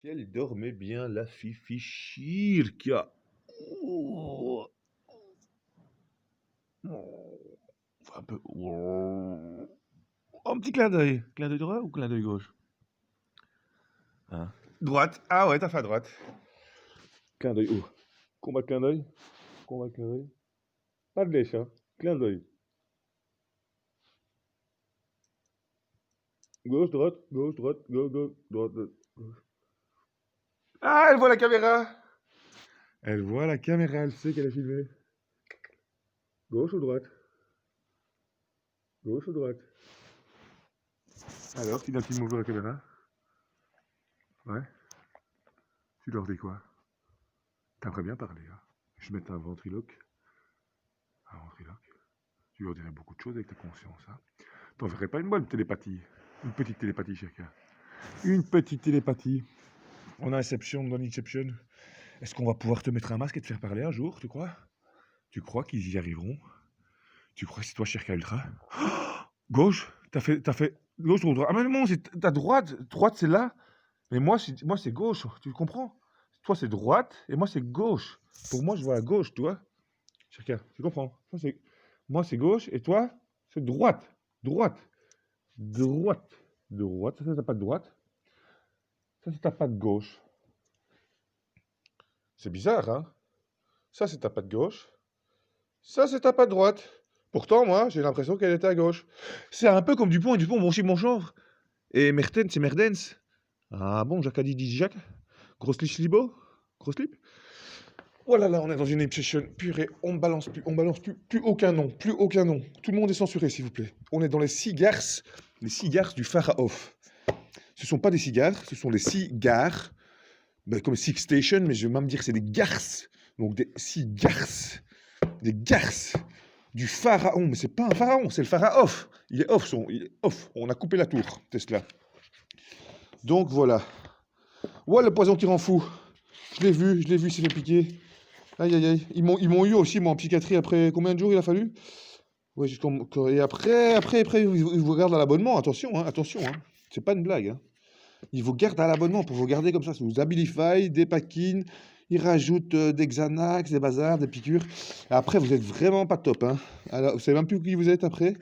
Qu'elle dormait bien, la Fifi Chirka. Oh, oh, un peu. Oh. Un petit clin d'œil. Clin d'œil droit ou clin d'œil gauche? Hein? Droite. Ah ouais, t'as fait à droite. Clin d'œil où? Combat clin d'œil. Combat clin d'œil. Pas de lèche, hein. Clin d'œil. Gauche, droite, gauche, droite, gauche, gauche, droite, droite, gauche. Ah, elle voit la caméra. Elle voit la caméra, elle sait qu'elle est filmée. Gauche ou droite? Gauche ou droite? Alors, qui n'a-t-il m'ouvrir la caméra? Ouais. Tu leur dis quoi? T'aimerais bien parler, hein? Je mets un ventriloque. Un ventriloque. Tu leur dirais beaucoup de choses avec ta conscience, hein? T'en ferais pas une bonne télépathie. Une petite télépathie, chacun. Une petite télépathie. On a Inception, on Inception. Est-ce qu'on va pouvoir te mettre un masque et te faire parler un jour, tu crois? Tu crois qu'ils y arriveront? Tu crois que c'est toi, Cherka Ultra? Gauche? T'as fait gauche ou droite? Ah mais non, c'est ta droite. Droite, c'est là. Mais moi, c'est gauche. Tu comprends? Toi, c'est droite et moi, c'est gauche. Pour moi, je vois à gauche, tu vois? Cherka, tu comprends? Moi, c'est gauche et toi, c'est droite. Droite. Droite. Droite. Ça, c'est ta patte droite. Ça, c'est ta patte gauche. C'est bizarre, hein? Ça, c'est ta patte gauche. Ça, c'est ta patte droite. Pourtant, moi, j'ai l'impression qu'elle était à gauche. C'est un peu comme Dupont et Dupont, mon chip, mon chanvre. Et Mertens, c'est Merdens. Ah bon, Jacques a dit Jacques. Grosse libo. Grosse lip. Oh là là, on est dans une obsession. Purée, on balance plus aucun nom. Plus aucun nom. Tout le monde est censuré, s'il vous plaît. On est dans les cigares du Pharaon. Ce ne sont pas des cigares, ce sont les cigares. Ben, comme Six Station, mais je vais même dire que c'est des garces. Donc des cigares. Des garces du pharaon. Mais c'est pas un pharaon, c'est le pharaon. Il est off, il est off. On a coupé la tour, Tesla. Donc voilà. Ouais, le poison qui rend fou. Je l'ai vu, il s'est fait piquer. Aïe, aïe, aïe. Ils m'ont eu aussi, moi, en psychiatrie, après combien de jours il a fallu? Ouais, et après, ils vous gardent à l'abonnement. Attention, hein, attention. Hein. C'est pas une blague. Hein. Ils vous gardent à l'abonnement pour vous garder comme ça. Sous Abilify, des packines. Ils rajoutent des Xanax, des bazars, des piqûres. Et après, vous êtes vraiment pas top. Hein. Alors, vous savez même plus qui vous êtes après.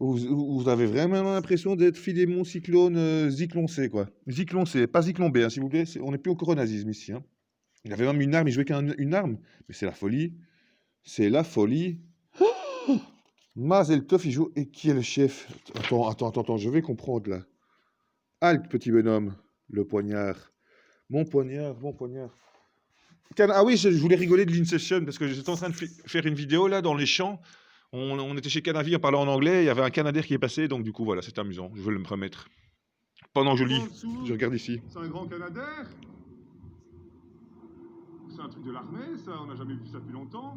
Vous avez vraiment l'impression d'être Philémon Cyclone Zyklon C, quoi. Zyklon C, pas Zyklon B, hein, s'il vous plaît. On n'est plus au coronazisme ici. Hein. Il avait même une arme, il jouait qu'une arme. Mais c'est la folie. C'est la folie. Mazel Tov, il joue. Et qui est le chef? Attends, je vais comprendre là. Halte, petit bonhomme. Le poignard. Mon poignard, mon poignard. Ah oui, je voulais rigoler de l'Inception parce que j'étais en train de faire une vidéo là dans les champs. On était chez Canavi en parlant en anglais. Il y avait un Canadair qui est passé, donc du coup, voilà, c'est amusant. Je vais me remettre. Pendant que je lis, je regarde ici. C'est un grand Canadair. C'est un truc de l'armée, ça. On n'a jamais vu ça depuis longtemps.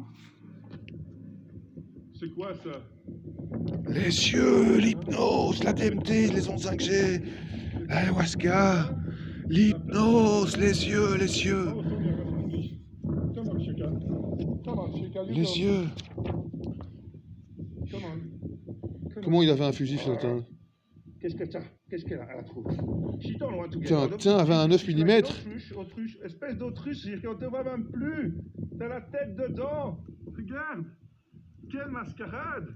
C'est quoi ça? Les cieux, l'hypnose, la DMT, les ondes 5G, l'ayahuasca, l'hypnose, les yeux, les yeux. Les yeux. Comment il avait un fusil, Tintin? Qu'est-ce qu'elle a trouvé? Tintin avait un 9 mm. Autruche, espèce d'autruche, on te voit même plus. T'as la tête dedans. Regarde. Quelle mascarade.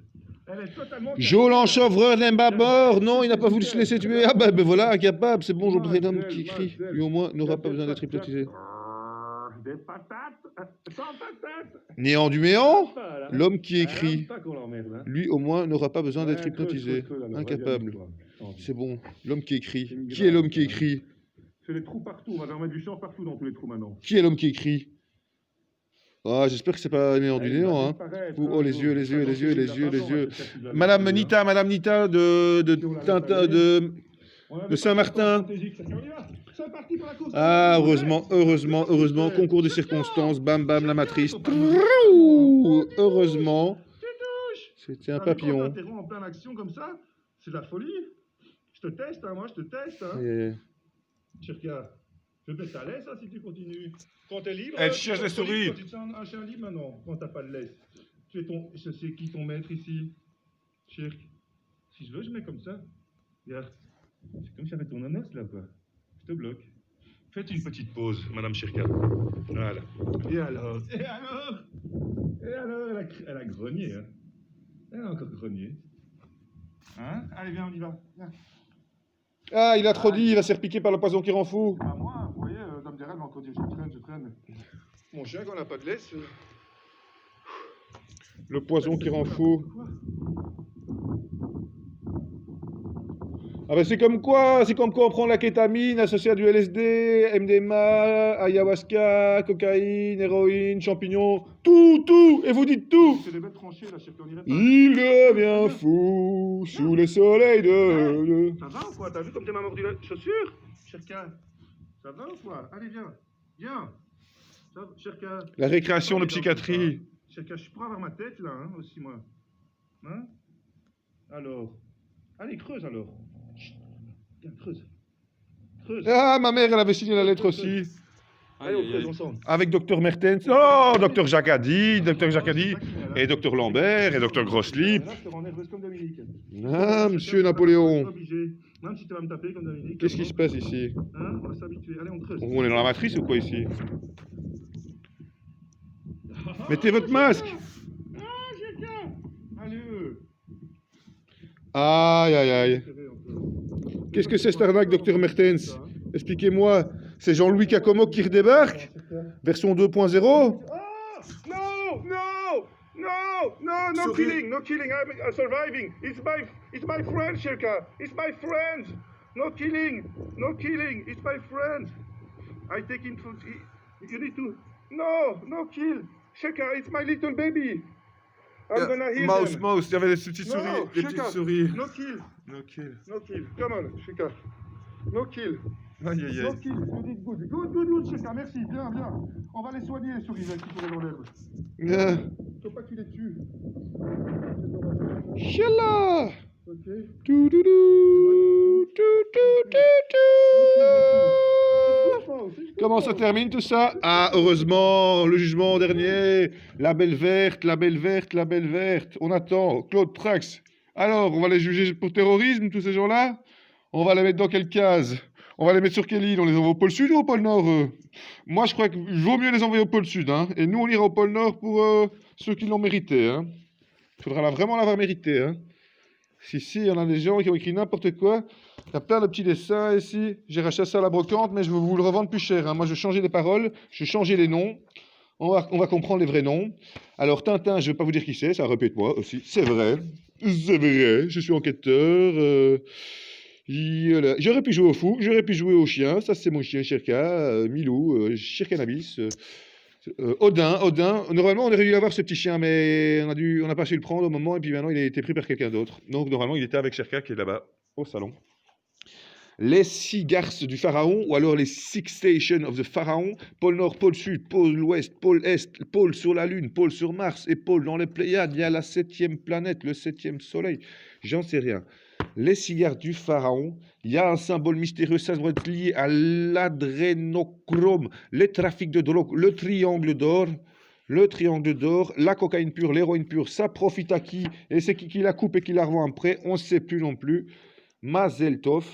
Elle est totalement... Jolan Chauvreur n'aime pas mort. Non, il n'a pas voulu se laisser tuer. Ah ben voilà, incapable. C'est bon, j'aurai l'homme qui crie. Lui au moins n'aura pas besoin d'être hypnotisé. Des patates. Sans patates. Néant du méant, l'homme qui écrit. Lui au moins n'aura pas besoin d'être hypnotisé. Incapable. C'est bon, l'homme qui écrit. Qui est l'homme qui écrit? C'est les trous partout, on va en mettre du sang partout dans tous les trous maintenant. Qui est l'homme qui écrit? Ah, j'espère que c'est pas néant du néant, hein. Oh, les yeux, les yeux, les yeux, les yeux, les yeux. Madame Nita de Saint-Martin. Ah, heureusement, concours de circonstances, bam bam, la matrice. Heureusement. C'était un papillon. En pleine action comme ça, c'est de la folie. Je te teste, hein, moi, je te teste. Hein. Chirka, je te laisse à l'aise, hein, si tu continues. Quand t'es libre, elle cherche les souris. Quand tu te sens un chien libre maintenant, quand t'as pas de laisse. C'est qui ton maître ici? Chirk. Si je veux, je mets comme ça. Regarde. C'est comme si j'avais ton ananas là, quoi. Je te bloque. Faites une petite pause, Madame Cherka. Voilà. Et alors? Et alors? Et alors, elle a grogné, hein. Elle a encore grogné. Hein? Allez, viens, on y va. Viens. Ah, il a trop dit, il va se faire piquer par le poison qui rend fou. Ah, moi, vous voyez, Dame Derel va encore dire je traîne. Mon chien, quand on n'a pas de laisse. Le poison qui rend fou. Ah ben c'est comme quoi on prend la kétamine associée à du LSD, MDMA, ayahuasca, cocaïne, héroïne, champignons, tout, et vous dites tout. C'est des bêtes tranchées, là, Cherka, on irait pas. Il devient fou sous les soleils de... Ça va ou quoi? T'as vu comme t'es m'a mordu la chaussure? Cherka, ça va ou quoi? Allez, viens, viens. Ça va, Cherka. La récréation de psychiatrie. Cherka, je pourrais avoir ma tête, là, hein, aussi, moi. Hein? Alors. Allez, creuse, alors. Viens, creuse. Creuse. Ah, ma mère, elle avait signé la lettre aussi. Allez, on creuse ensemble. Avec Dr Mertens. Oh, Dr Jacadi, et Dr Lambert, et Dr Grosslip. Là, je te rends nerveuse comme Dominique. Ah, monsieur Napoléon. Obligé. Même si tu vas me taper comme Dominique. Qu'est-ce qui se passe ici? Hein? On va s'habituer. Allez, on creuse. On est dans la matrice ou quoi ici? Mettez votre masque. Ah, Cherka. Allez. Aïe, aïe, aïe. Qu'est-ce que c'est cette arnaque, Dr Mertens? Expliquez-moi. C'est Jean-Louis Cacomok qui redébarque? Version 2.0? Oh! No killing, I'm surviving. It's my friend, Cherka. It's my friend. No killing, it's my friend. I take him to... You need to... No kill. Cherka, it's my little baby. I'm gonna heal them. Mouse, il y avait des petites souris. Des petites souris. No kill. No kill. Come on, Cherka. No kill. Aïe, aïe, No aïe. kill. You did good, Cherka. Merci, bien. On va les soigner, les souris qui pourraient dans l'herbe. Faut pas que tu les tues. Chala. Ok. Comment ça termine tout ça? Ah, heureusement, le jugement dernier. La belle verte. On attend. Claude Trax. Alors, on va les juger pour terrorisme, tous ces gens-là? On va les mettre dans quelle case? On va les mettre sur quelle île? On les envoie au pôle sud ou au pôle nord? Moi, je crois qu'il vaut mieux les envoyer au pôle sud. Hein. Et nous, on ira au pôle nord pour ceux qui l'ont mérité. Hein. Il faudra vraiment l'avoir mérité. Hein. Ici, il y en a des gens qui ont écrit n'importe quoi. Il y a plein de petits dessins ici. J'ai racheté ça à la brocante, mais je vais vous le revendre plus cher. Hein. Moi, je vais changer les paroles, je vais changer les noms. On va comprendre les vrais noms. Alors, Tintin, je ne vais pas vous dire qui c'est, ça répète-moi aussi. C'est vrai, je suis enquêteur. J'aurais pu jouer au fou, j'aurais pu jouer au chien. Ça, c'est mon chien, Cherka, Milou, Cherkanabis. Odin. Normalement, on aurait dû avoir ce petit chien, mais on n'a pas su le prendre au moment, et puis maintenant, il a été pris par quelqu'un d'autre. Donc, normalement, il était avec Cherka, qui est là-bas, au salon. Les 6 garces du pharaon, ou alors les 6 stations of the pharaon, pôle nord, pôle sud, pôle ouest, pôle est, pôle sur la lune, pôle sur Mars, et pôle dans les Pléiades, il y a la 7e planète, le 7e soleil, j'en sais rien. Les cigares du pharaon, il y a un symbole mystérieux, ça doit être lié à l'adrénochrome, les trafics de drogue, le triangle d'or, la cocaïne pure, l'héroïne pure, ça profite à qui? Et c'est qui la coupe et qui la revend après? On ne sait plus non plus. Mazel Tov.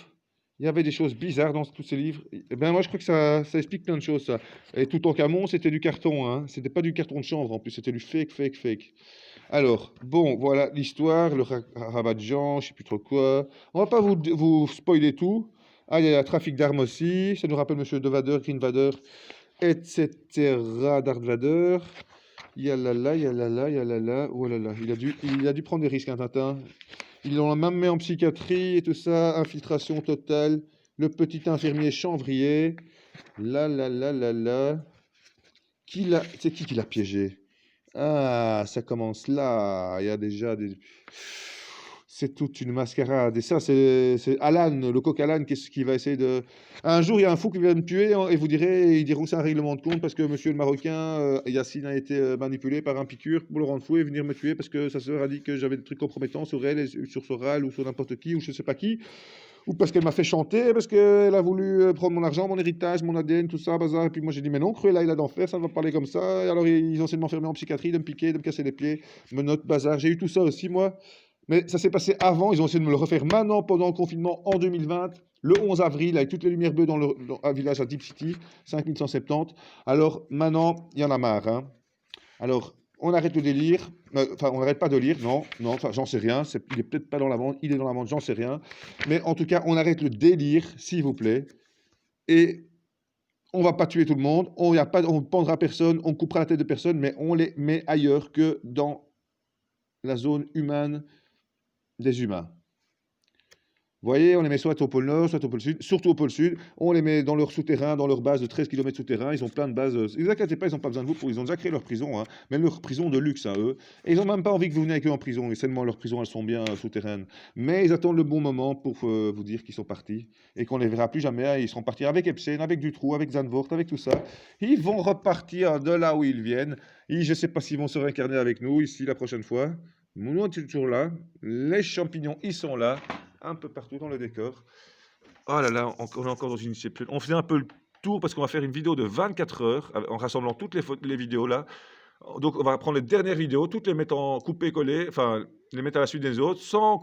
Il y avait des choses bizarres dans tous ces livres. Eh ben moi, je crois que ça explique plein de choses, ça. Et Toutankhamon, c'était du carton, hein. C'était pas du carton de chanvre, en plus, c'était du fake. Alors, bon, voilà l'histoire, le rabat de Jean, je sais plus trop quoi. On va pas vous spoiler tout. Ah, il y a trafic d'armes aussi. Ça nous rappelle Monsieur De Vader, Green Vader, etc. Darth Vader. Yalala. Oh là là, il a dû prendre des risques, hein, Tintin. Ils l'ont même mis en psychiatrie et tout ça, infiltration totale, le petit infirmier Chanvrier, c'est qui l'a piégé? Ah, ça commence là, il y a déjà des... C'est toute une mascarade, et ça c'est Alan, le coq Alan, qui va essayer de... Un jour, il y a un fou qui vient me tuer, et ils diront que c'est un règlement de compte, parce que monsieur le Marocain, Yacine, a été manipulé par un piqûre pour le rendre fou et venir me tuer, parce que sa sœur a dit que j'avais des trucs compromettants sur elle, et sur Soral, ou sur n'importe qui, ou je sais pas qui, ou parce qu'elle m'a fait chanter, parce qu'elle a voulu prendre mon argent, mon héritage, mon ADN, tout ça, bazar, et puis moi j'ai dit, mais non, Cruella, il a d'enfer, ça ne va pas parler comme ça, et alors ils ont essayé de m'enfermer en psychiatrie, de me piquer, de me casser les pieds, menottes, bazar, j'ai eu tout ça aussi, moi. Mais ça s'est passé avant, ils ont essayé de me le refaire maintenant pendant le confinement en 2020. le 11 avril, avec toutes les lumières bleues dans un village à Deep City, 5170. Alors, maintenant, il y en a marre, hein. Alors, on arrête le délire. Enfin, on n'arrête pas de lire, non, non, enfin, j'en sais rien. Il est peut-être pas dans la bande, il est dans la bande, j'en sais rien. Mais en tout cas, on arrête le délire, s'il vous plaît. Et on va pas tuer tout le monde, on ne pendra personne, on coupera la tête de personne, mais on les met ailleurs que dans la zone humaine des humains. Vous voyez, on les met soit au pôle Nord, soit au pôle Sud, surtout au pôle Sud. On les met dans leur souterrain, dans leur base de 13 km souterrain. Ils ont plein de bases. Ne vous inquiétez pas, ils n'ont pas besoin de vous. Ils ont déjà créé leur prison, hein, même leur prison de luxe, hein, eux. Et ils n'ont même pas envie que vous veniez avec eux en prison. Et seulement leurs prisons, elles sont bien souterraines. Mais ils attendent le bon moment pour vous dire qu'ils sont partis et qu'on ne les verra plus jamais. Ils seront partis avec Epstein, avec Dutroux, avec Zandvoort, avec tout ça. Ils vont repartir de là où ils viennent. Et je ne sais pas s'ils vont se réincarner avec nous ici la prochaine fois. Nous, on est toujours là. Les champignons, ils sont là. Un peu partout dans le décor. Oh là là, on est encore dans une... On faisait un peu le tour parce qu'on va faire une vidéo de 24 heures en rassemblant toutes les vidéos là. Donc on va prendre les dernières vidéos, toutes les mettre en coupé-collé, enfin les mettre à la suite des autres, sans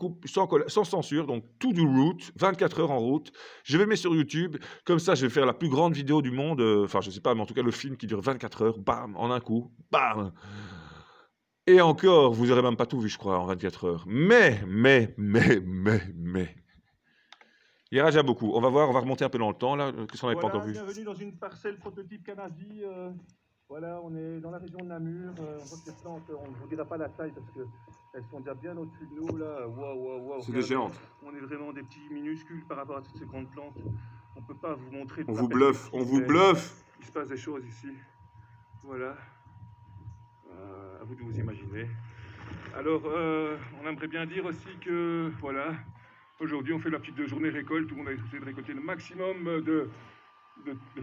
censure, donc tout du route, 24 heures en route. Je vais mettre sur YouTube, comme ça je vais faire la plus grande vidéo du monde, enfin je sais pas, mais en tout cas le film qui dure 24 heures, bam, en un coup, bam. Et encore, vous n'aurez même pas tout vu, je crois, en 24 heures. Mais. Il y aura déjà beaucoup. On va voir, on va remonter un peu dans le temps, là. Qu'est-ce qu'on n'avait pas encore vu? Bienvenue dans une parcelle prototype Canadi. Voilà, on est dans la région de Namur. On voit que les plantes, on ne vous dira pas la taille parce qu'elles sont déjà bien au-dessus de nous, là. Waouh. C'est des géantes. On est vraiment des petits minuscules par rapport à toutes ces grandes plantes. On ne peut pas vous montrer. On vous bluffe, on vous bluffe. Il se passe des choses ici. Voilà. À vous de vous imaginer. Alors, on aimerait bien dire aussi que, voilà, aujourd'hui on fait la petite journée récolte où on a essayé de récolter le maximum de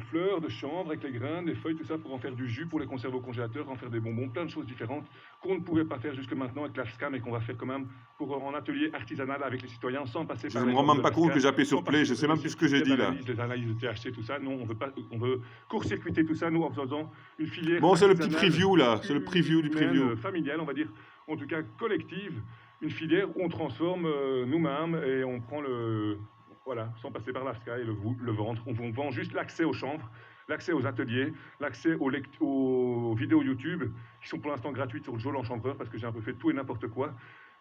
fleurs, de chanvre avec les grains, des feuilles, tout ça pour en faire du jus, pour les conserver au congélateur, en faire des bonbons, plein de choses différentes qu'on ne pouvait pas faire jusque maintenant avec l'AFSCA, mais qu'on va faire quand même en atelier artisanal avec les citoyens sans passer par... Je ne me rends même pas compte que j'ai appuyé sur play, je ne sais même plus ce que j'ai dit là. Les analyses de THC, tout ça, non, on veut court-circuiter tout ça, nous, en faisant une filière... Bon, c'est le petit preview là, c'est le preview du preview. Familiale, on va dire, en tout cas collective, une filière où on transforme nous-mêmes et on prend le... Voilà, sans passer par l'AFSCA et le vendre. On vend juste l'accès aux chanvres, l'accès aux ateliers, l'accès aux vidéos YouTube, qui sont pour l'instant gratuites sur le Joel Enchantreur, parce que j'ai un peu fait tout et n'importe quoi.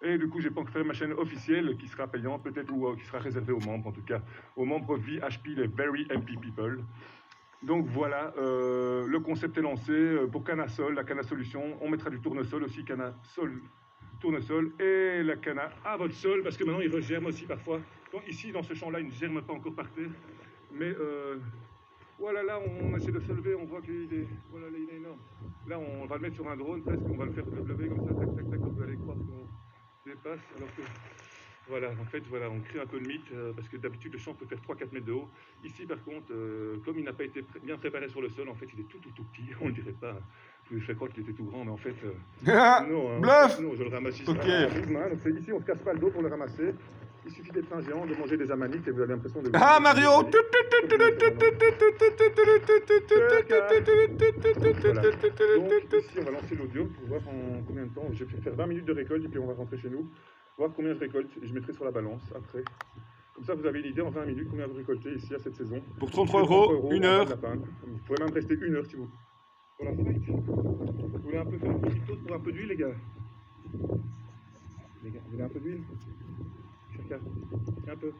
Et du coup, j'ai pas encore fait ma chaîne officielle, qui sera payante peut-être, ou qui sera réservée aux membres, en tout cas, aux membres VHP, les Very MP People. Donc voilà, le concept est lancé pour Canasol, la Cana Solution. On mettra du tournesol aussi, Canasol, tournesol, et la Cana à votre sol, parce que maintenant, il regerme aussi parfois. Donc ici, dans ce champ-là, il ne germe pas encore par terre. Mais voilà, là, on essaie de se lever, on voit qu'il est, voilà, là, il est énorme. Là, on va le mettre sur un drone, presque, on va le faire lever comme ça, tac, tac, vous allez croire qu'on dépasse, alors que... Voilà, en fait, voilà, on crée un peu de mythe, parce que d'habitude, le champ peut faire 3-4 mètres de haut. Ici, par contre, comme il n'a pas été bien préparé sur le sol, en fait, il est tout petit, on ne dirait pas. Je vous ai fait croire qu'il était tout grand, mais en fait... non, Bluff. non, je le ramasse ici. Ok. Donc ici, on ne se casse pas le dos pour le ramasser. Il suffit d'être un géant, de manger des amanites et vous avez l'impression de... Ah Mario. Voilà. Donc ici, on va lancer l'audio pour voir en combien de temps. Je vais faire 20 minutes de récolte et puis on va rentrer chez nous, voir combien je récolte et je mettrai sur la balance après. Comme ça, vous avez une idée en 20 minutes combien vous récoltez ici à cette saison. Pour 33 €, 1 heure. Vous pourrez même rester 1 heure si vous... Voilà, c'est vite. Vous voulez un peu faire une petite toast pour un peu d'huile, les gars? Les gars, vous voulez un peu d'huile? Cherka, un peu.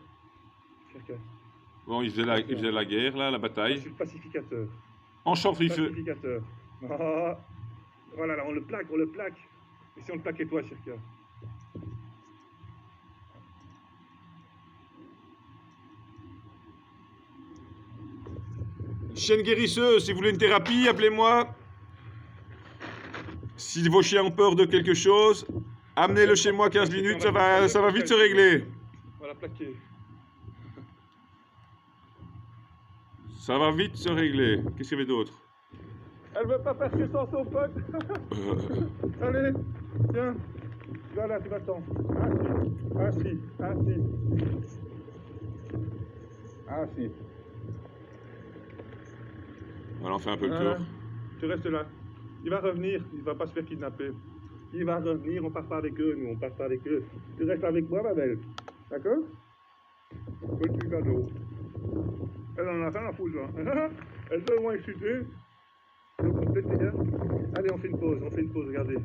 Cherka. Bon, il faisait la guerre là, la Je bataille. suis le pacificateur. Enchantrifeux. Pacificateur. Ah, voilà, là, on le plaque. Et si on le plaquait toi, Cherka? Chienne guérisseuse, si vous voulez une thérapie, appelez-moi. Si vos chiens ont peur de quelque chose, amenez-le chez moi 15 minutes, ça va vite se régler. Voilà, plaqué. Ça va vite se régler. Qu'est-ce qu'il y avait d'autre? Elle veut pas faire que sans son pote. Allez, viens. Voilà, tu vas-t'en. Assis. Voilà, on fait un peu le tour. Tu restes là. Il va revenir, il va pas se faire kidnapper. Il va revenir, on part pas avec eux, nous, on part pas avec eux. Tu restes avec moi, ma belle. D'accord? Petit cadeau. Elle en a rien à foutre, hein. Elle est tellement excitée. Donc on pète les gars. Allez, on fait une pause, regardez.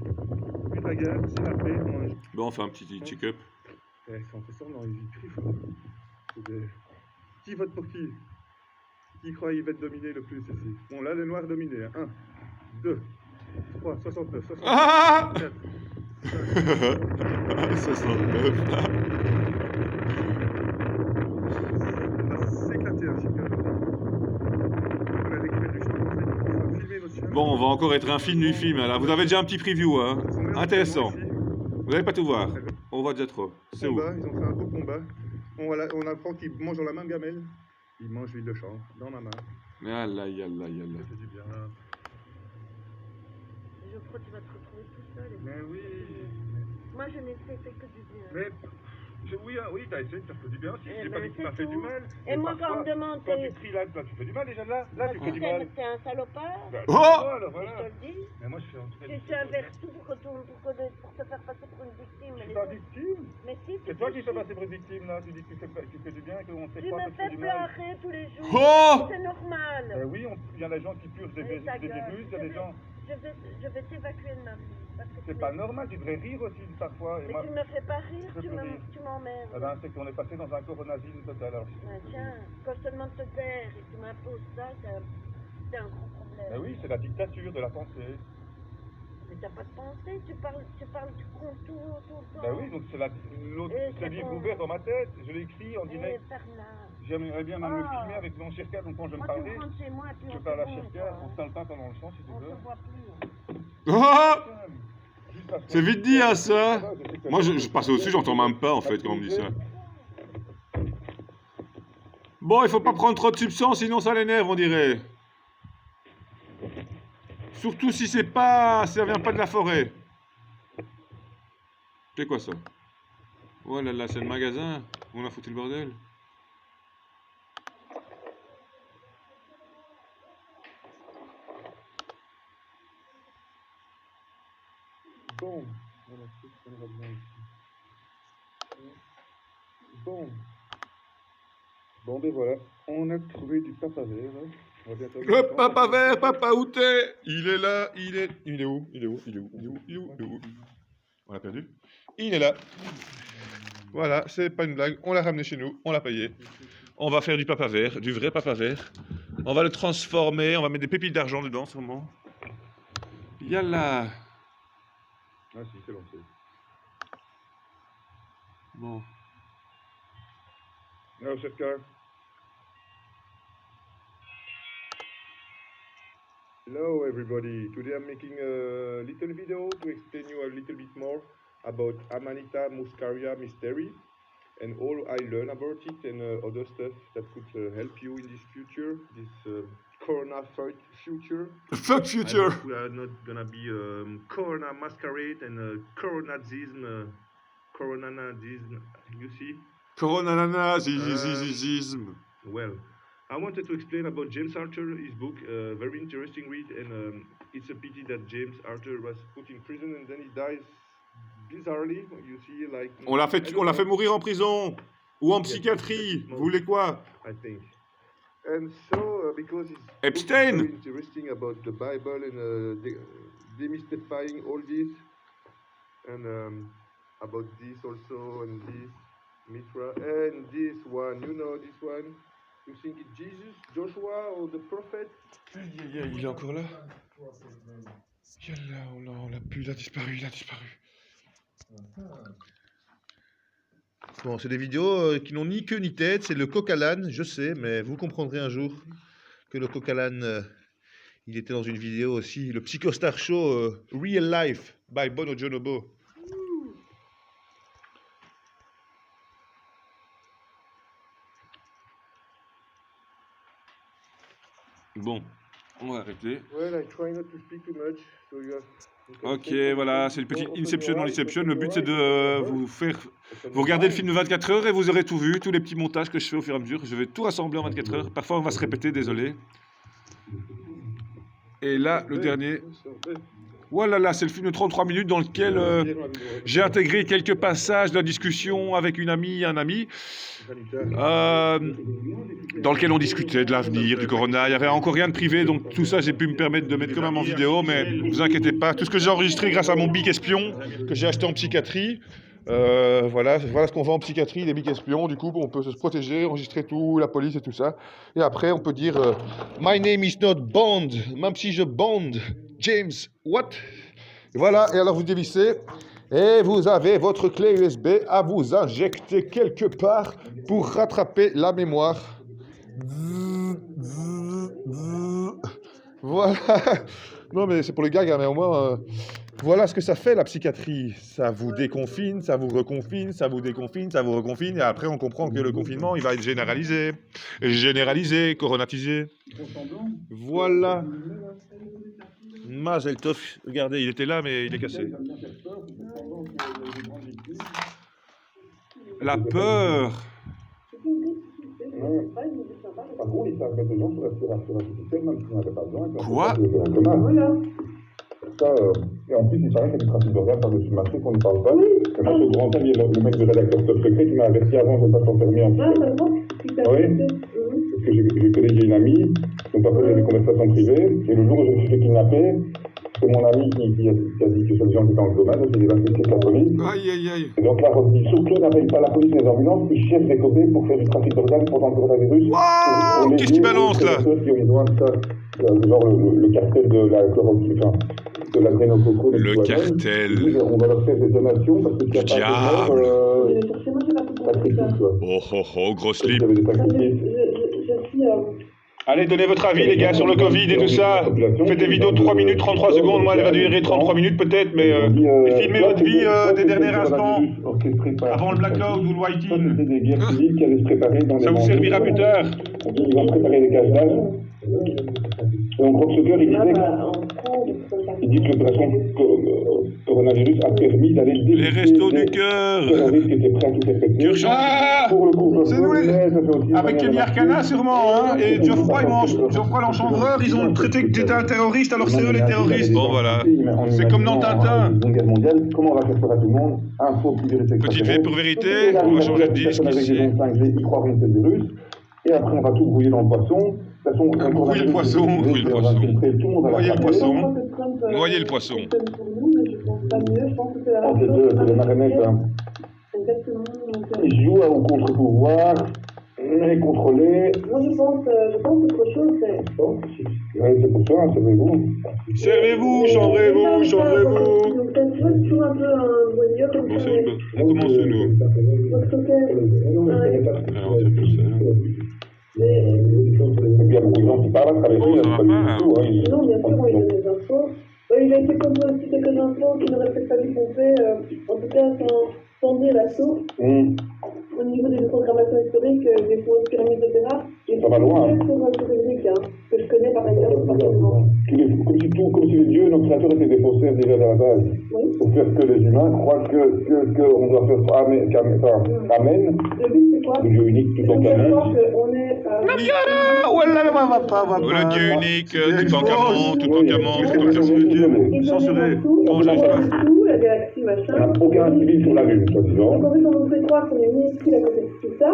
Plus de la guerre, c'est la paix, on mange. Bon, on fait un petit check-up. Eh, ils sont ça dans les vies. Qui vote pour qui? Qui croit qu'il va être dominé le plus ici? Bon, là, les noirs dominés. 1, 2, 3, 69, 69, Ah 4. 69. On va s'éclater un petit peu. On a récupéré du champ, on va filmer notre chien. Bon, on va encore être un film du film. Là, vous avez déjà un petit preview, hein. Intéressant. Vous n'allez pas tout voir. On voit déjà trop. C'est où? Ils ont fait un beau combat. On apprend qu'ils mangent dans la même gamelle. Ils mangent l'huile de chanvre dans ma main. Yalla, yalla, yalla. Ça fait du bien. Je crois que tu vas te retrouver tout seul. Mais oui. Moi, je n'ai fait que du bien. Mais oui, t'as essayé de faire du bien aussi. Eh J'ai ben, pas dit que tu m'as c'est fait tout. du mal. Et Mais moi, parfois, quand on me demande, quand tu cries là, tu fais du mal déjà là. Là, tu fais du mal. t'es un salopard, Bah, Oh voilà, je voilà. te le dis. Mais moi, je fais en tout cas. Tu sais un vertu pour te faire passer pour une victime. Je Mais suis pas victime. Mais si, C'est toi qui fais passer pour une victime là. Tu dis que tu fais du bien et qu'on sait Tu pas me que tu fais fais du mal. pleurer tous les jours. Oh C'est normal. Oui, il y a des gens qui purgent des Allez, ta virus, gueule. il y a des gens. Je vais t'évacuer de ma vie. Parce que C'est pas normal, tu devrais rire aussi parfois. Et Mais moi, tu ne me fais pas rire, je peux rire. tu m'emmerdes. eh ben, c'est qu'on est passé dans un coronasine total. Alors. Ben, tiens, quand je te demande de te taire et que tu m'imposes ça, c'est un gros problème. Mais oui, c'est la dictature de la pensée. Mais t'as pas de pensée, tu comptes tout le temps. Ben oui, donc c'est l'autre Et c'est livre bon. ouvert dans ma tête. Je l'ai écrit en Eh, direct. Bernard. J'aimerais bien même le Ah. filmer avec mon Shirka, donc quand je vais me Moi, tu parler, me rentres chez moi et puis je on parle à se voit, Shirka, quoi. on se parle pas pendant le chant si tu On veux. se voit plus. Ah Juste parce que- C'est vite dit, hein, ça. Ah bah, je sais que- Moi, je passe au-dessus, j'entends même pas, en fait, quand on me dit ça. Bon, il faut pas prendre trop de substances, sinon ça l'énerve, on dirait. Surtout si ça vient pas de la forêt. C'est quoi ça? Oh là là, c'est le magasin. Où on a foutu le bordel? Bon, voilà, ça va bien ici. Bon. Bon, ben voilà, on a trouvé du papa vert. Hein. On va bientôt- Le papa vert, papa où t'es? Il est là, il est où? Il est où? Il est où? Il est où? Il est où? Il est où? On l'a perdu? Il est là. Voilà, c'est pas une blague. On l'a ramené chez nous, on l'a payé. On va faire du papa vert, du vrai papa vert. On va le transformer, on va mettre des pépites d'argent dedans, sûrement. Yalla. Ah si, c'est lancé. Bon. Now, Shirka. Hello everybody, today I'm making a little video to explain you a little bit more about Amanita muscaria mystery and all I learned about it and other stuff that could help you in this future, this corona future. Fuck I future. hope we are not gonna be corona masquerade and coronazism, coronanazism, you see? Coronanana, zizizizisme. Well, I wanted to explain about James Arthur, his book, very interesting read, and it's a pity that James Arthur was put in prison and then he dies bizarrely. You see, like On l'a I don't fait know, mourir en prison ou en psychiatrie. Vous voulez quoi? I think. And so, because his book is Epstein. very interesting about the Bible and demystifying all this, and about this also, and this Mithra, and this one, you know this one. You think it's Jesus, Joshua, or the prophet? Il est encore là? Yalla, on l'a plus, il a disparu, Bon, c'est des vidéos qui n'ont ni queue ni tête, c'est le coq à l'âne, je sais, mais vous comprendrez un jour que le coq à l'âne, il était dans une vidéo aussi, le Psychostar Show Real Life by Bono Jonobo. Bon, on va arrêter. Well, I try not to speak too much, so you can Ok, say voilà, c'est something. le petit Open Inception your dans eyes, l'Inception. open Le your but, c'est eyes, de open your vous eyes, faire... open Vous your regardez le eyes. film de 24 heures et vous aurez tout vu, tous les petits montages que je fais au fur et à mesure. Je vais tout rassembler en 24 heures. Parfois, on va se répéter, désolé. Et là, le dernier... Voilà, là, c'est le film de 33 minutes dans lequel j'ai intégré quelques passages de la discussion avec une amie, un ami, dans lequel on discutait de l'avenir, du corona. Il n'y avait encore rien de privé, donc tout ça, j'ai pu me permettre de mettre quand même en vidéo, mais ne vous inquiétez pas. Tout ce que j'ai enregistré grâce à mon bic espion que j'ai acheté en psychiatrie. Voilà ce qu'on vend en psychiatrie, les bics espions. Du coup, on peut se protéger, enregistrer tout, la police et tout ça. Et après, on peut dire My name is not Bond, même si je Bond. James, what? Voilà, et alors vous dévissez, et vous avez votre clé USB à vous injecter quelque part pour rattraper la mémoire. Voilà. Non mais c'est pour les gars, mais au moins... Voilà ce que ça fait la psychiatrie. Ça vous déconfine, ça vous reconfine, ça vous déconfine, ça vous reconfine, et après on comprend que le confinement, il va être généralisé, coronatisé. Voilà. Mazel tov, regardez, il était là, mais il est cassé. La peur. Par contre, ils savent mettre les gens sur la respiration artificielle, même s'ils n'en avaient pas besoin. Quoi? Voilà. Ça, et en plus, il paraît qu'il y a du trafic d'organes par-dessus le marché qu'on ne parle pas. Et moi, ce grand ami, le mec de rédacteur Top Secret, qui m'a averti avant de ne pas s'enfermer en psychiatrie. Oui, parce que j'ai connais une amie, donc après j'ai des conversations privées, et le jour où je me suis fait kidnapper, c'est mon ami qui a dit que ces gens étaient en domaine, donc il est impliqué avec la police. Aïe, aïe, aïe. Et donc là, on dit surtout n'appelle pas la police et les ambulances, ils cherchent des copains pour faire du trafic d'organes pendant le coronavirus. Waouh, qu'est-ce qui balance là? Ceux qui ont besoin de ça, genre le cartel de la chloroquine, enfin, de la grénococo. Le cartel. On va leur faire des donations parce que s'il n'y a pas de mort, c'est tout, quoi. Oh, gros slip. Vous avez des sacrifices. Je suis... Allez, donnez votre avis, les gars, sur le Covid et tout ça. Faites des vidéos de 3 minutes, 33 secondes. Moi, elle va durer 33 minutes peut-être, mais filmez votre vie des derniers instants, avant le blackout ou le whiting. C'est des guerres civiles qui allaient se préparer dans les Ça vous servira plus tard. Ils vont préparer les cages d'âge. Et on croit que ce cœur, il dit que l'opération coronavirus a permis d'aller détecter Les restos du cœur. terroristes qui étaient prêts à tout faire péter. Ah, Pour le couvre-feu, c'est nous les... mais ça fait aussi Avec Kenny Arcana sûrement, hein, et Geoffroy l'Enchanvreur, ils ont traité que t'étais un terroriste, alors c'est eux les terroristes. Bon voilà, c'est comme dans Tintin. Guerre mondiale, comment on va faire peur à tout le monde? Info, Petite V pour vérité, on va changer de disque ici. Ils croiront que c'est le virus, et après on va tout brouiller dans le poisson. De toute façon, Brouiller le poisson, brouiller le poisson. Noyer le poisson. Noyer le poisson. C'est les marionnettes. Ils jouent au contre-pouvoir, mais contrôler. Moi, je pense autre chose, c'est... Ouais, c'est pour ça, servez-vous. Servez-vous, chambrez-vous, chambrez-vous. Donc, c'est toujours un peu un voyeur comme Bon, ça. on commence nous. Donc, Alors, c'est tout ça. Et puis il y a beaucoup de gens qui parlent à travers Bon, lui, ça va pas pas, du tout. Hein, non, bien sûr, il donne des infos. Il a été comme aussi quelques infos qui n'auraient peut-être pas dû compter, en tout cas sans dire la source. Au niveau des programmations historiques, des fausses pyramides, etc. Ça va loin. Sur Frédéric, que je connais par ailleurs personnellement. Comme si les dieux, nos créateurs étaient des faussaires déjà à la base. Oui. Pour faire que les humains croient qu'on doit faire Amen, Le but, c'est quoi? le dieu unique tout en Donc, je canon. crois qu'on est... Le dieu unique, tout en camon, tout en camon, censuré. Bon, tout, la galaxie, On machin. n'a aucun civil sur la Lune, soi-disant. Donc, en fait, on nous fait croire qu'on est minuscule à côté de tout ça.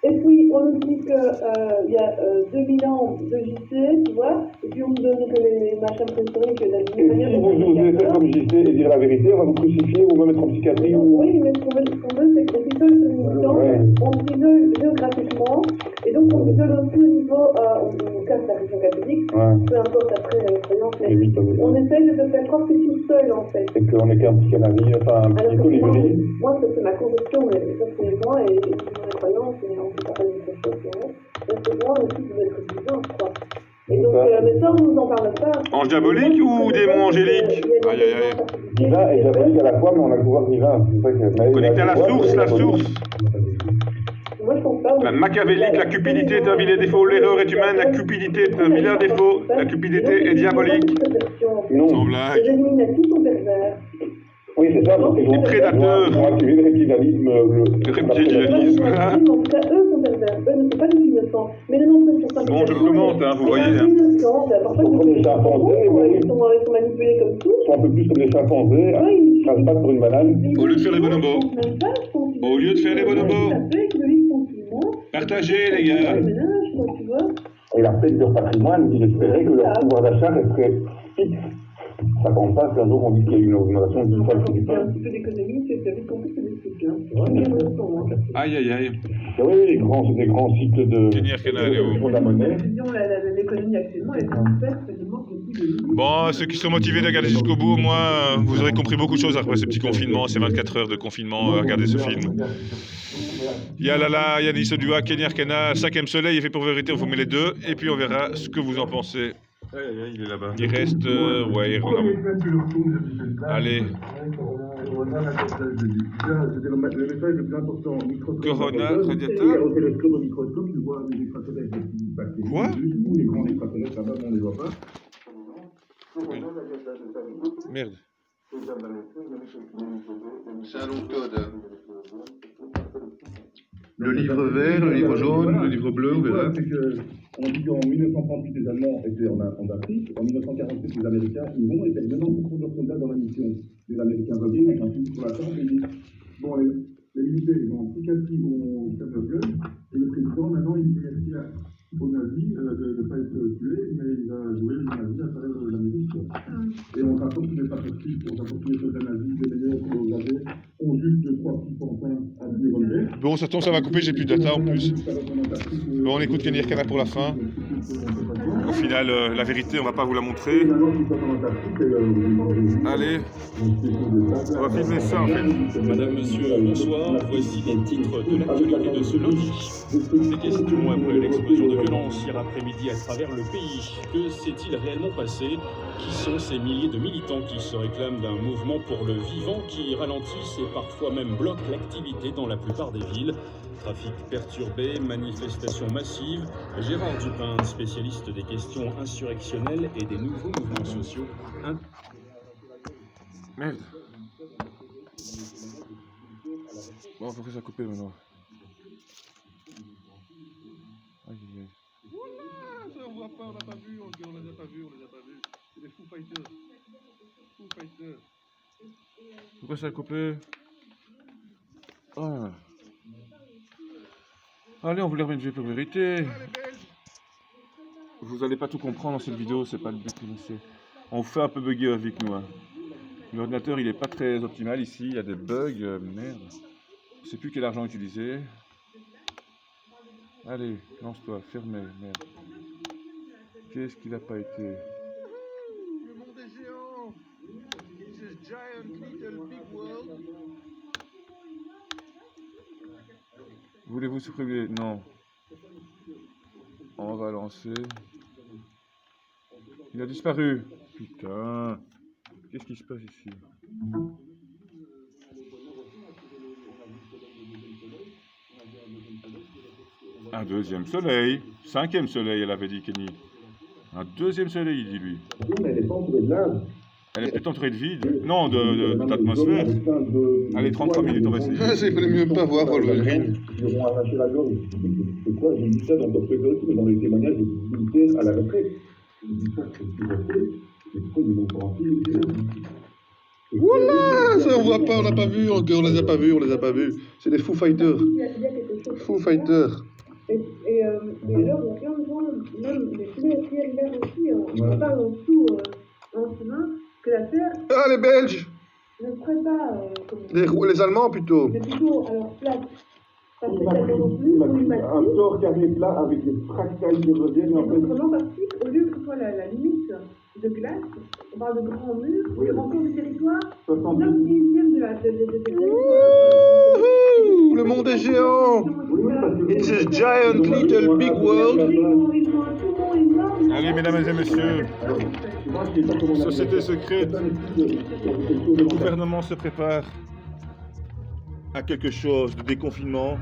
Et puis, on nous dit qu'il y a 2000 ans de JC, tu vois. Et puis, on nous donne que les machins préhistoriques, Et si vous osez faire comme JC et dire la vérité, on va vous crucifier ou me mettre en psychiatrie ou... Oui, mais ce qu'on veut, c'est qu'on s'isole sur une distance, on s'isole géographiquement, et donc on s'isole aussi au niveau, on casse la religion catholique, peu importe après la croyance, mais on essaye de se faire croire que c'est tout seul, en fait. Et qu'on n'est qu'un psychanalyse, enfin un Alors que psycholibré. moi, ça c'est ma conviction, mais ça c'est moi, et ma croyance, et on peut pas parler de quelque chose, mais c'est moi aussi de être vivant, je crois. Et donc, mais ça, on nous en parle pas. Ange diabolique ou démon angélique? Aïe, aïe, aïe. Divin et diabolique à la fois, mais on a le pouvoir divin. C'est ça que... Connecté à la source, la source. Moi, je pense pas. La machiavélique, la cupidité est un vilain défaut, l'erreur est humaine, la cupidité est un vilain défaut, la cupidité est diabolique. Non. Sans Les blague. éliminatifs sont pervers. Oui, c'est ça, parce qu'ils Les prédateurs. ont activé le reptilisme. Le reptilisme. En tout cas, eux sont pervers. eux ne sont pas des innocents. Mais les noms sur Bon, je commente, hein, vous voyez. Hein. Innocents, parfois Comme les chimpanzés, ils sont manipulés comme tout. Ils sont un peu plus comme les chimpanzés, hein. Ils ne passent pas pour une banane. Au lieu de faire les bonobos. Au lieu de faire les bonobos. Partagez, les gars. Et la fête de leur patrimoine, j'espérais que leur pouvoir d'achat resterait fixe. Ça compte pas qu'un jour on dit qu'il y a eu une augmentation du prix du pain. Un petit peu d'économie, c'est vite compris, c'est des trucs, hein. Aïe, aïe, aïe. Oui, les grands cycles de... Kenny Arcana, elle est où? de la monnaie. L'économie actuellement est en fait quasiment de Bon, ceux qui sont motivés de regarder jusqu'au bout, au moins, vous aurez compris beaucoup de choses après ce petit confinement, ces 24 heures de confinement, regardez ce film. Il y a Lala, il y a Nice Dua, Kenny Arcana, 5e Soleil, Effet pour Vérité, on vous met les deux, et puis on verra ce que vous en pensez. Aïe, aïe, aïe, il est là-bas. Il reste, ouais, il rentre. Allez. C'était le message le plus important. Corona, radiateur. Au télescope, au microscope, tu vois des extraterrestres. Quoi? Ou les grands extraterrestres, là-bas, on ne les voit pas. Merde. C'est un long code. Le livre vert, le livre jaune, le livre bleu, on verra. On dit qu'en 1938, les Allemands étaient en Afrique. En 1948, les Américains y vont et payent 90% de leurs soldats dans la mission. Les Américains reviennent avec un film sur la table et disent bon, les militaires, ils vont petit à petit, ils vont faire leur gueule. Et le président, maintenant, il dit aux nazis de ne pas être tué, mais il va jouer les nazis à travers l'Amérique. Et on raconte qu'il n'est pas possible, on raconte que les soldats nazis, les meilleurs que vous avez, ont juste 2-3 petits pantins à dire relever. Bon, ça tombe, ça va couper, j'ai plus de data en plus. Bon, on écoute Kenny Arcana pour la fin. Au final, la vérité, on va pas vous la montrer. Allez, on va filmer ça en fait. Madame, monsieur, bonsoir. Voici les titres de l'actualité de ce lundi. Des questions après l'explosion de violence hier après-midi à travers le pays. Que s'est-il réellement passé? Qui sont ces milliers de militants qui se réclament d'un mouvement pour le vivant qui ralentissent et parfois même bloquent l'activité dans la plupart des villes? Trafic perturbé, manifestations massives. Gérard Dupin, spécialiste des questions insurrectionnelles et des nouveaux mouvements sociaux. Merde. Bon, pourquoi ça a coupé maintenant? Aïe, aïe, aïe. Oula, ça on voit pas, on n'a pas vu, on les a pas vus, C'est des Foo Fighters. Foo Fighters. Pourquoi ça a coupé? Ah. Allez, on vous les remet une pour vérité. Vous allez pas tout comprendre dans cette vidéo, c'est pas le but. On fait un peu bugger avec nous. Hein. L'ordinateur il est pas très optimal ici, il y a des bugs, merde. Je sais plus quel argent utiliser. Allez, lance-toi, fermez, merde. Qu'est-ce qu'il a pas été? Le monde est géant. It's a giant little big world. Voulez-vous supprimer? Non. On va lancer. Il a disparu. Putain. Qu'est-ce qui se passe ici? Un deuxième soleil. 5e soleil, elle avait dit Kenny. Un deuxième soleil, il dit lui. Mais elle est pas entourée de lave. Elle est peut-être entourée de vide. Non, d'atmosphère. Allez, 33 minutes, on va essayer. Ah, il fallait mieux pas voir Wolverine. Ils auront arraché la gorge. C'est quoi? J'ai dit ça dans d'autres choses aussi, mais dans les témoignages des militaires à la retraite. J'ai dit ça, c'est ce que j'ai fait. Et pourquoi ils vont commencer? Oula, ça on voit pas, on n'a pas vu encore, on les a pas vus. C'est des Foo Fighters. Il y a quelque chose. Foo Fighters. Et alors, il y a plein de gens, même les ciels verts aussi, on parle en dessous, en chemin, que la Terre Ah, les Belges. ne serait pas, Les Allemands plutôt. mais plutôt, alors, plate. Pas Il spécialement non plus, m'a ou une dit un tort carré plat avec des fractales qui reviennent en fait. autrement parti, au lieu que ce soit la limite de glace, on parle de grands murs, Oui. et encore du territoire, 70. 9/10 de la Ouh, le monde est géant. It's a giant little big world. Allez, mesdames et messieurs, société secrète, le gouvernement se prépare à quelque chose de déconfinement.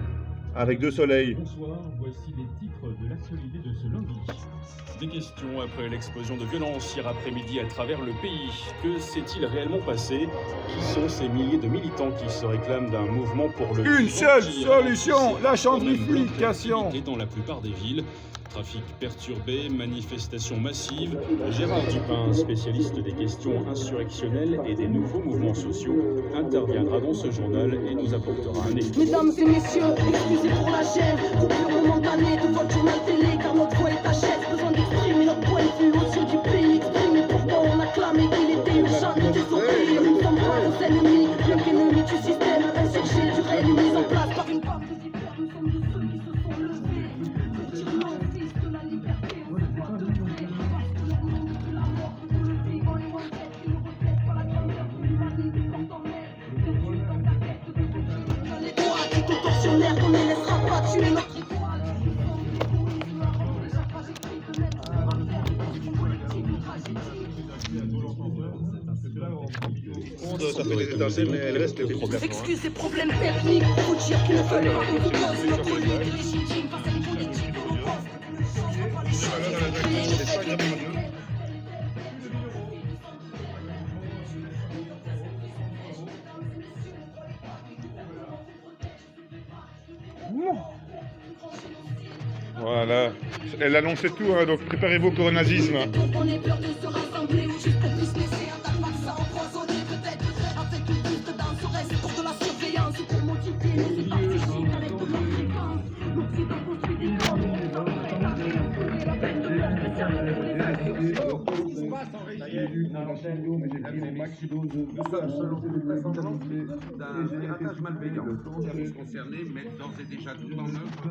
avec 2 soleils. Bonsoir, voici les titres de l'actualité de ce lundi. Des questions après l'explosion de violence hier après-midi à travers le pays. Que s'est-il réellement passé? Qui sont ces milliers de militants qui se réclament d'un mouvement pour le... Une seule solution, la gentrification. Et dans la plupart des villes, trafic perturbé, manifestations massives. Gérard Dupin, spécialiste des questions insurrectionnelles et des nouveaux mouvements sociaux, interviendra dans ce journal et nous apportera un éclairage. Mesdames et messieurs, excusez pour la gêne, coupure momentanée de votre journal télé, car notre voix est HS, besoin d'exprimer notre point de vue aux yeux du pays exprimé. Pourtant on acclamait qu'il était urgent de désobéir. Nous sommes pas vos ennemis, bien qu'ennemis du système insurgé, du règne mis en place par une part des hyper. Nous sommes de ceux qui se sont levés. Retirons au fils de la liberté, on se voit de lever. Parce que leur nom de la mort, de le vivant et moins tête, qui ne reflète pas la grandeur de l'humanité quand on est perdu dans sa quête de conquête. Les droits qui sont tortionnaires, qu'on ne laissera pas tuer notre étoile. Ça fait des étincelles, mais elle reste des problèmes. Excusez, problèmes techniques, faut dire qu'il ne fallait pas une cause, une politique légitime face à une politique qu'on pense que le changement pas les choses. Voilà, elle annonçait tout, hein, donc préparez-vous au coronazisme. On est peur de se rassembler ou juste qu'on puisse laisser un tas de vaccins empoisonnés, peut-être avec une piste d'un serait-ce pour de la surveillance ou pour motiver les épargnés avec de la fréquence. L'Occident construit des piratage malveillant. Les services concernés mettent d'ores et déjà tout en œuvre.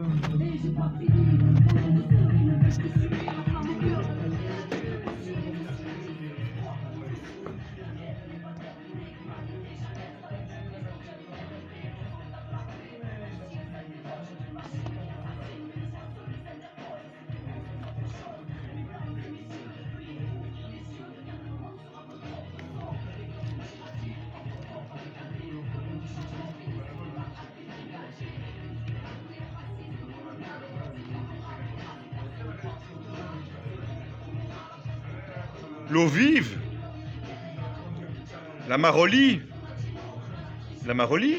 L'eau vive, la Maroli, la Maroli,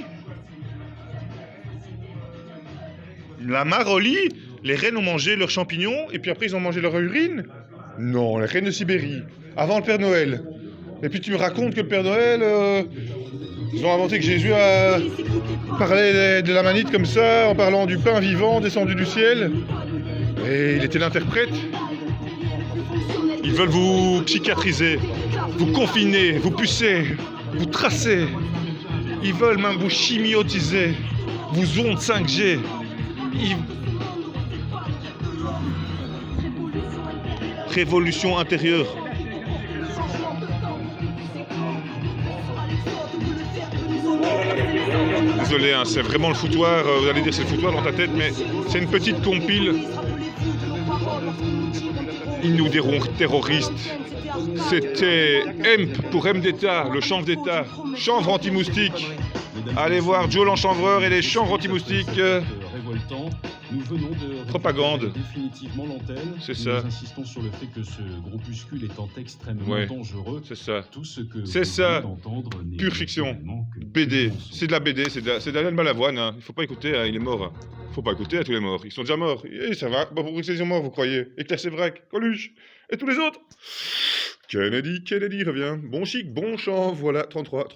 la Maroli, les rennes ont mangé leurs champignons et puis après ils ont mangé leur urine. Non, les rennes de Sibérie, avant le Père Noël. Et puis tu me racontes que le Père Noël, ils ont inventé que Jésus a parlé de la manite comme ça, en parlant du pain vivant descendu du ciel. Et il était l'interprète. Ils veulent vous psychiatriser, vous confiner, vous pucer, vous tracer. Ils veulent même vous chimiotiser, vous ondes 5G. Révolution intérieure. Désolé, hein, c'est vraiment le foutoir. Vous allez dire c'est le foutoir dans ta tête, mais c'est une petite compile. Ils nous diront terroristes. C'était EMP pour M d'État, le chanvre d'État, chanvre anti-moustique. Allez voir Joe l'enchanvreur et les chanvres anti-moustiques. Révoltant, nous venons de propagande. Définitivement l'antenne. C'est ça. Nous insistons sur le fait que ce groupuscule étant extrêmement dangereux. C'est ça. Tout ce que c'est ça. N'est pure fiction. BD. C'est de la BD. C'est d'Alain Balavoine. Hein. Il faut pas écouter. Hein. Il est mort. Hein. Faut pas écouter à tous les morts. Ils sont déjà morts. Et ça va. Bon, pourquoi ils sont morts, vous croyez? Et Claire Sévrac, Coluche et tous les autres. Kennedy revient. Bon chic, bon chant. Voilà. 33.